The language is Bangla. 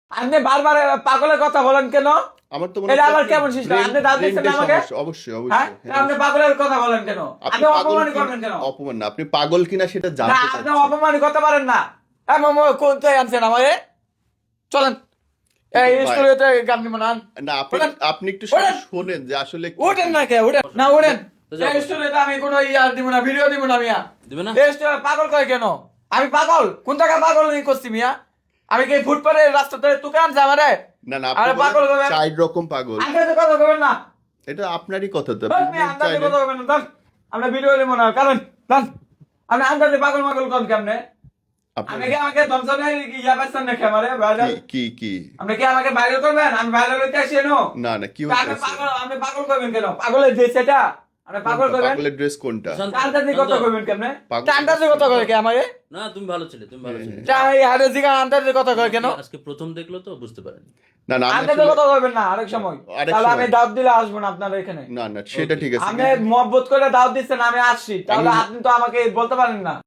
আপনি বারবার পাগলের কথা বলেন কেন? আমার তো মনে এটা হচ্ছে আবার কেমন সিস্টেম? আপনি দাঁত দিচ্ছেন না আমাকে? অবশ্যই হ্যাঁ, অবশ্যই আপনি পাগলের কথা বলেন কেন? আপনি আপনি পাগল অপমান কি করবেন কেন? অপমান না, আপনি পাগল কিনা সেটা না, জানতে আপনি চাচ্ছি। অপমান করতে পারেন না। কোথায় আনছেন আমাকে? চলেন এই ভাই, স্টুডিওতে গান দিব না। না আপনি ওঠেন, আপনি একটু শুধু ওঠেন, শোনেন যে আসলে কি ওঠেন না হয়েছে। কে ওঠেন না, ওঠেন। তো যাও। এই স্টুডিওতে আমি কোনো ইয়ার দিব না, ভিডিও দিব না মিয়া। দিবে না? এই স্টুডিও পাগল কয় কেন? আমি পাগল? কোন টাকা পাগল নিয়ে করছি মিয়া? আমি কি ফুটপাতে রাস্তাতে তুকে আনছে আমারে? না না, আরে আপনি পাগল বলেন হবেন? 4 রকম পাগল। আন্দাজে কথা বলবেন না। এটা আপনারই কথা তো, ধর আপনি মিয়া, আন্দাজে চাইলে কথা বলবেন না, ধর। আমরা ভিডিও দিব না, কারণ ধর। আপনি আন্দাজে পাগল মাগল করেন কেমনে? আপনি আপনি কি আমাকে ধ্বংসনের ইয়া পাচ্ছেন নাকি আমারে ভাইরাল? কি আপনি কি আমাকে ভাইরাল করবেন? আমি ভাইরাল হইতে আসি এনো? না না কি আপনি হচ্ছে? পাগল, আপনি পাগল করবেন কেন? পাগলের ড্রেস এটা? আপনি পাগল করবেন? পাগলের ড্রেস কোনটা? শান্ত, আন্দাজে কথা শান্ত। কইবেন কেমনে? পাগল- আন্দাজে কথা কয় কে আমারে? না, তুমি ভালো ছিলে, তুমি ভালো ছিলে। চাই হারে জিগা আন্দাজে কথা কয় কেন? আজকে প্রথম দেখলো তো বুঝতে পারেনি। না না, আমি আন্দাজে আসলে- কথা কইবেন না আরেক সময়। আরেক তাহলে আমি সময়। দাওয়াত দিলে আসবো না আপনার এখানে। না না সেটা ঠিক আছে, আপনি মহব্বত করে দাওয়াত দিচ্ছেন, আমি আসছি। তাহলে আমি- আপনি তো আমাকে বলতে পারেন না।